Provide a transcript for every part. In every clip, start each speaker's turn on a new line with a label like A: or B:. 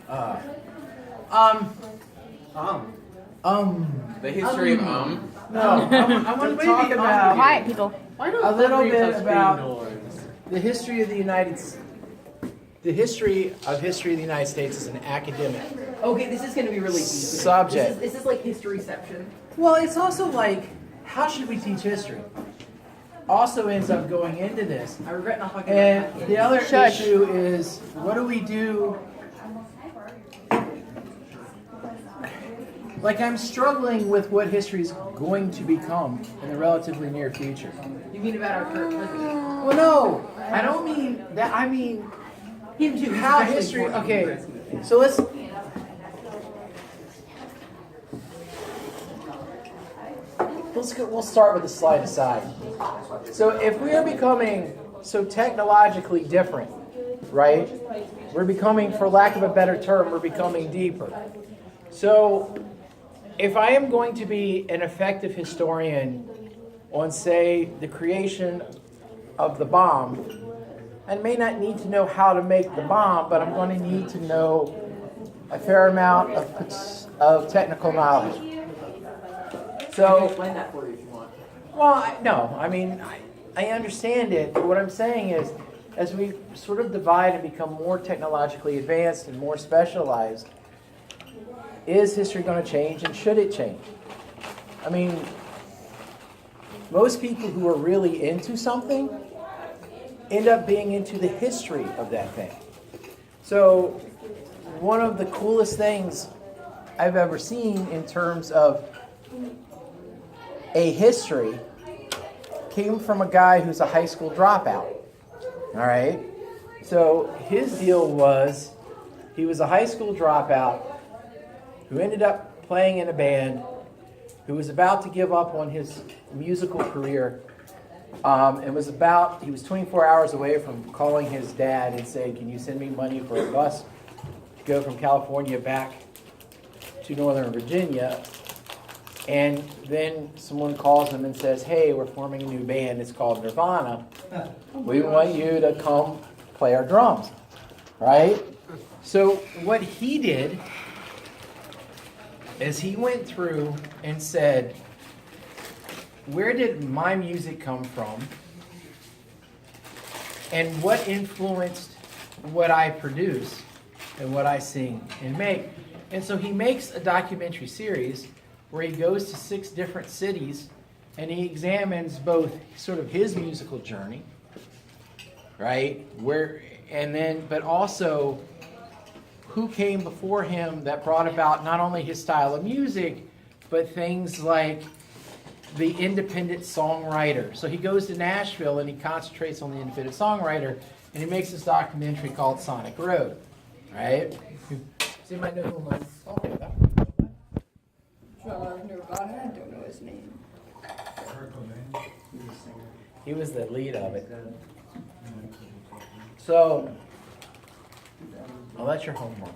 A: Uh, um,
B: The history of
A: no, I want to talk about
C: Quiet, people.
A: a little bit about the history of the the history of the United States as an academic
D: Okay, this is going to be really deep.
A: subject.
D: This is like historyception.
A: Well, it's also like, how should we teach history? Also ends up going into this.
D: I regret not talking
A: And
D: about that.
A: the other
C: Shush.
A: issue is, what do we do? Like, I'm struggling with what history is going to become in the relatively near future.
D: You mean about our current president?
A: Well, no, I don't mean that. I mean
D: Him too.
A: how
D: especially
A: history.
D: for
A: Okay,
D: president.
A: so we'll start with the slide aside. So if we are becoming so technologically different, right? We're becoming, for lack of a better term, we're becoming deeper. So if I am going to be an effective historian on, say, the creation of the bomb, I may not need to know how to make the bomb, but I'm going to need to know a fair amount of technical knowledge.
D: I can
A: So,
D: explain that for you if you want.
A: well, no, I mean, I understand it, but what I'm saying is, as we sort of divide and become more technologically advanced and more specialized, is history going to change, and should it change? I mean, most people who are really into something end up being into the history of that thing. So one of the coolest things I've ever seen in terms of a history came from a guy who's a high school dropout. All right? So his deal was, he was a high school dropout who ended up playing in a band, who was about to give up on his musical career, and he was 24 hours away from calling his dad and saying, can you send me money for a bus to go from California back to Northern Virginia? And then someone calls him and says, hey, we're forming a new band, it's called Nirvana. We want you to come play our drums, right? So what he did is he went through and said, where did my music come from? And what influenced what I produce and what I sing and make? And so he makes a documentary series where he goes to 6 different cities and he examines both sort of his musical journey, right? But also who came before him that brought about not only his style of music, but things like the independent songwriter. So he goes to Nashville and he concentrates on the independent songwriter, and he makes this documentary called Sonic Road, right? Does anybody know who I'm talking about?
C: Nirvana, I don't know his name.
A: He was the lead of it. So, well, that's your homework.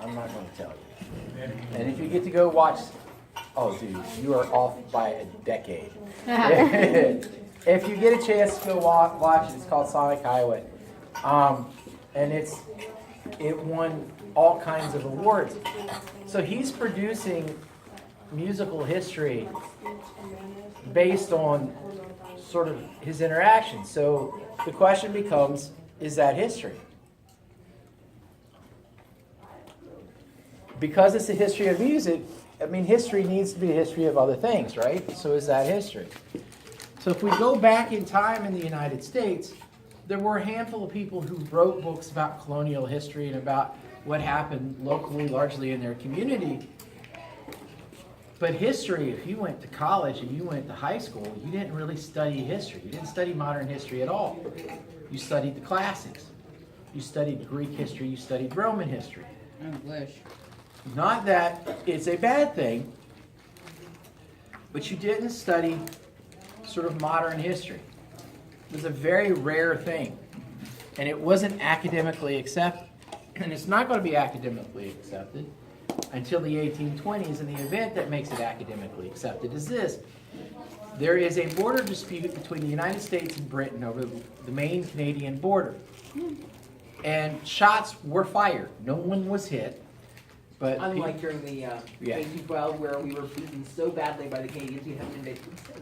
A: I'm not going to tell you. And if you get to go watch, oh, dude, you are off by a decade. If you get a chance to go watch it, it's called Sonic Highway. And it won all kinds of awards. So he's producing musical history based on sort of his interactions. So the question becomes, is that history? Because it's a history of music, I mean, history needs to be a history of other things, right? So is that history? So if we go back in time in the United States, there were a handful of people who wrote books about colonial history and about what happened locally, largely in their community. But history, if you went to college and you went to high school, you didn't really study history. You didn't study modern history at all. You studied the classics. You studied Greek history, you studied Roman history.
C: I wish.
A: Not that it's a bad thing, but you didn't study sort of modern history. It was a very rare thing, and it wasn't academically accepted, and it's not going to be academically accepted until the 1820s, and the event that makes it academically accepted is this. There is a border dispute between the United States and Britain over the main Canadian border. and shots were fired. No one was hit. But
D: Unlike during the
A: Yeah.
D: 1812, where we were beaten so badly by the Canadians, we had to invade.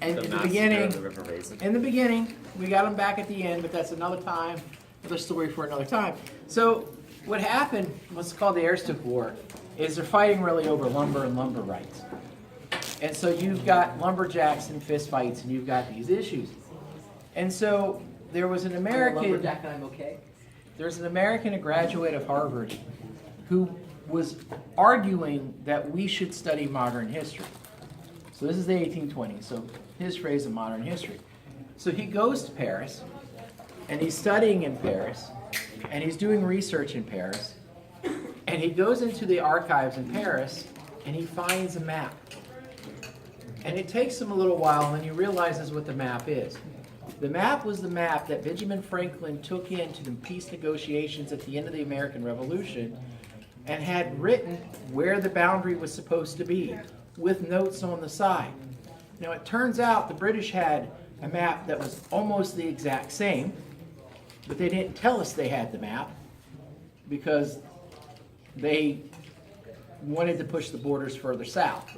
A: and
B: The
A: in the
B: massacre
A: beginning,
B: of the River Basin.
A: in the beginning, we got them back at the end, but that's another time, another story for another time. So what happened, what's called the Aroostook War, is they're fighting really over lumber and lumber rights. And so you've got lumberjacks and fistfights, and you've got these issues. And so there was an American,
D: Lumberjack and I'm okay.
A: there's an American, a graduate of Harvard, who was arguing that we should study modern history. So this is the 1820s, so his phrase of modern history. So he goes to Paris, and he's studying in Paris, and he's doing research in Paris, and he goes into the archives in Paris, and he finds a map. And it takes him a little while, and then he realizes what the map is. The map was the map that Benjamin Franklin took into the peace negotiations at the end of the American Revolution and had written where the boundary was supposed to be, with notes on the side. Now it turns out the British had a map that was almost the exact same, but they didn't tell us they had the map because they wanted to push the borders further south.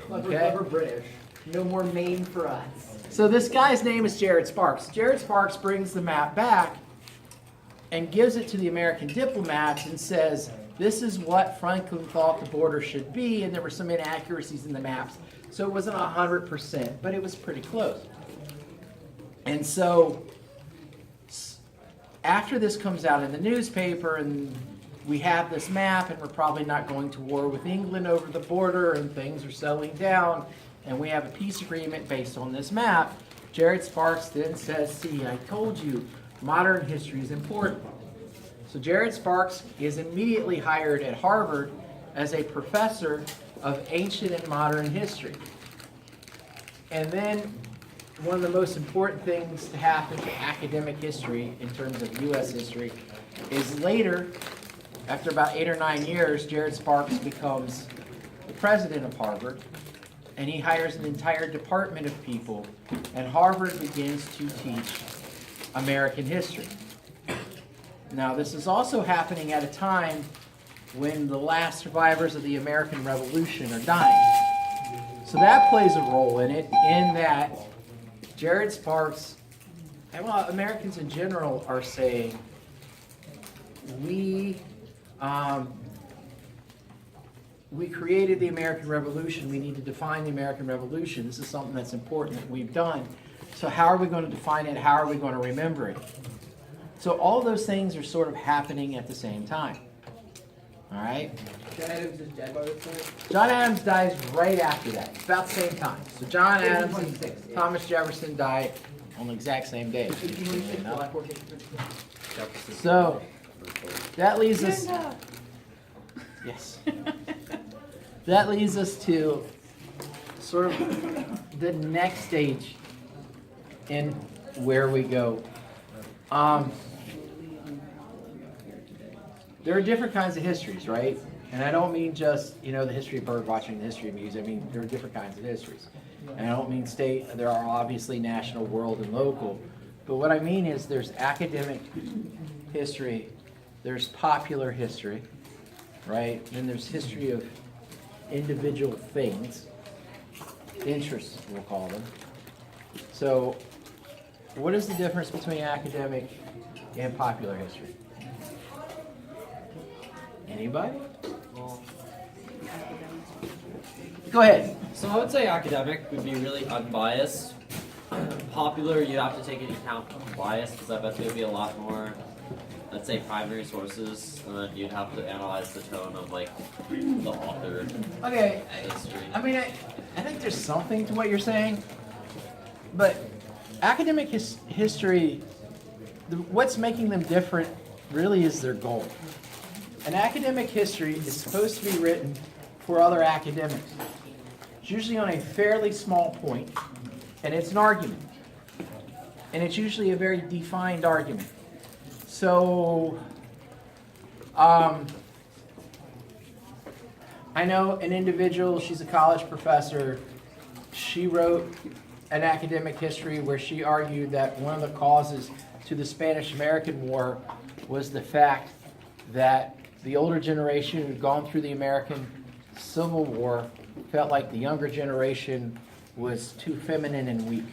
D: Clever,
A: Okay.
D: clever British. No more Maine for us.
A: So this guy's name is Jared Sparks. Jared Sparks brings the map back and gives it to the American diplomats and says, this is what Franklin thought the border should be, and there were some inaccuracies in the maps. So it wasn't 100%, but it was pretty close. And so after this comes out in the newspaper and we have this map and we're probably not going to war with England over the border and things are settling down and we have a peace agreement based on this map, Jared Sparks then says, see, I told you, modern history is important. So Jared Sparks is immediately hired at Harvard as a professor of ancient and modern history. And then one of the most important things to happen to academic history in terms of U.S. history is later, after about 8 or 9 years, Jared Sparks becomes the president of Harvard, and he hires an entire department of people, and Harvard begins to teach American history. Now, this is also happening at a time when the last survivors of the American Revolution are dying. So that plays a role in it, in that Jared Sparks, and well, Americans in general are saying, we created the American Revolution, we need to define the American Revolution. This is something that's important that we've done. So how are we going to define it? How are we going to remember it? So all those things are sort of happening at the same time. All right?
D: John Adams is dead by this point.
A: John Adams dies right after that. It's about the same time. So John Adams
D: 1826,
A: and
D: yeah.
A: Thomas Jefferson died on the exact same day.
D: 1826, July 14th.
A: So that leaves us. Yes. That leads us to sort of the next stage in where we go. There are different kinds of histories, right? And I don't mean just, the history of bird watching, the history of music. I mean, there are different kinds of histories. And I don't mean state, there are obviously national, world, and local. But what I mean is there's academic history, there's popular history, right? Then there's history of individual things, interests, we'll call them. So, what is the difference between academic and popular history? Anybody? Go ahead.
B: So I would say academic would be really unbiased. Popular, you have to take into account bias because I bet there would be a lot more, let's say, primary sources, and then you'd have to analyze the tone of like the author,
A: Okay,
B: history.
A: I mean, I think there's something to what you're saying, but academic history, what's making them different really is their goal. An academic history is supposed to be written for other academics. It's usually on a fairly small point, and it's an argument. And it's usually a very defined argument. So, I know an individual, she's a college professor, she wrote an academic history where she argued that one of the causes to the Spanish-American War was the fact that the older generation who'd gone through the American Civil War felt like the younger generation was too feminine and weak.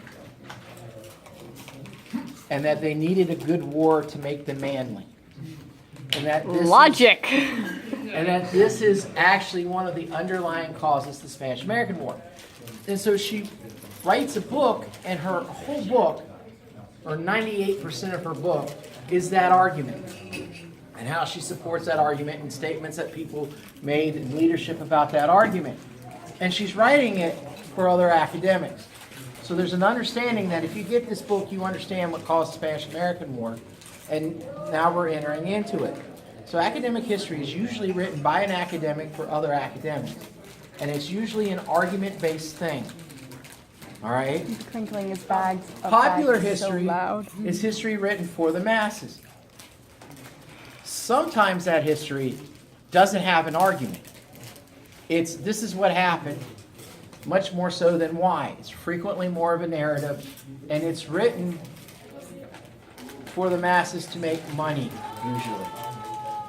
A: And that they needed a good war to make them manly. And that
E: Logic.
A: and that this is actually one of the underlying causes of the Spanish-American War. And so she writes a book, and her whole book, or 98% of her book, is that argument. And how she supports that argument and statements that people made in leadership about that argument. And she's writing it for other academics. So there's an understanding that if you get this book, you understand what caused the Spanish-American War. And now we're entering into it. So academic history is usually written by an academic for other academics. And it's usually an argument-based thing. All right?
E: He's crinkling his bags.
A: Popular
E: bags
A: history
E: so loud.
A: is history written for the masses. Sometimes that history doesn't have an argument. It's this is what happened, much more so than why. It's frequently more of a narrative, and it's written for the masses to make money, usually.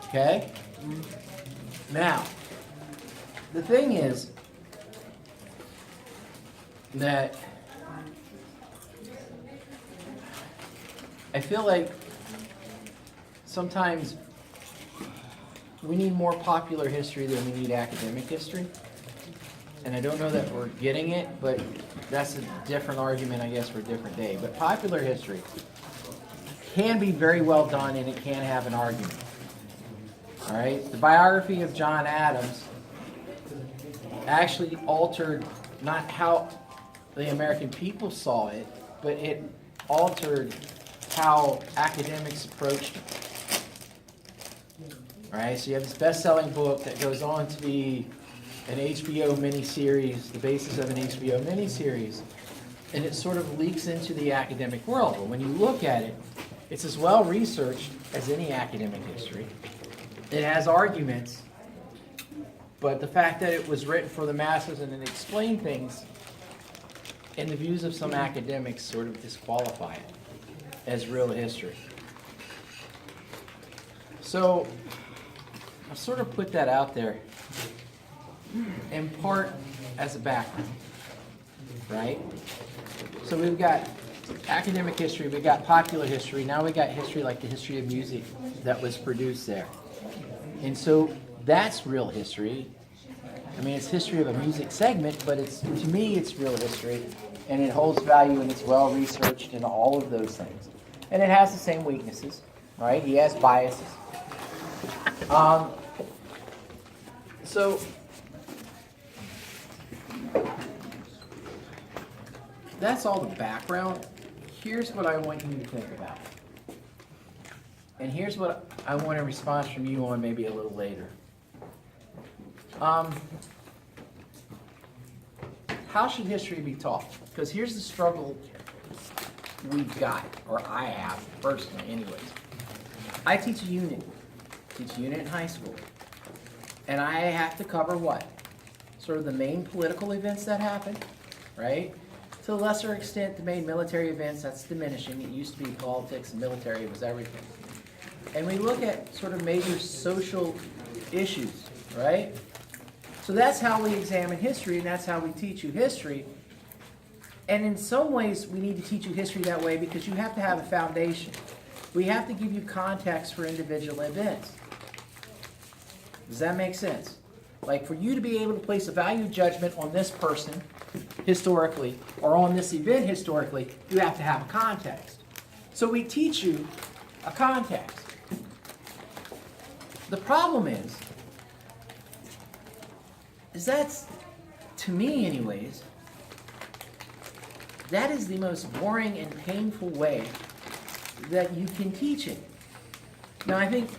A: Okay? Now, the thing is that I feel like sometimes we need more popular history than we need academic history. And I don't know that we're getting it, but that's a different argument, I guess, for a different day. But popular history can be very well done, and it can have an argument. All right? The biography of John Adams actually altered not how the American people saw it, but it altered how academics approached it. All right, so you have this best-selling book that goes on to be an HBO miniseries, the basis of an HBO miniseries, and it sort of leaks into the academic world. But when you look at it, it's as well researched as any academic history. It has arguments, but the fact that it was written for the masses and it explained things, in the views of some academics, sort of disqualify it as real history. So I've sort of put that out there in part as a background, right? So we've got academic history, we've got popular history, now we got history like the history of music that was produced there. And so that's real history. I mean, it's history of a music segment, but it's, to me, it's real history, and it holds value, and it's well researched, and all of those things. And it has the same weaknesses, right? He has biases. So that's all the background. Here's what I want you to think about. And here's what I want a response from you on maybe a little later. How should history be taught? Because here's the struggle we've got, or I have personally anyways. I teach a unit in high school. And I have to cover what? Sort of the main political events that happened, right? To a lesser extent, the main military events, that's diminishing. It used to be politics and military was everything. And we look at sort of major social issues, right? So that's how we examine history, and that's how we teach you history. And in some ways, we need to teach you history that way because you have to have a foundation. We have to give you context for individual events. Does that make sense? Like for you to be able to place a value judgment on this person historically or on this event historically, you have to have a context. So we teach you a context. The problem is that's, to me anyways, that is the most boring and painful way that you can teach it. Now I think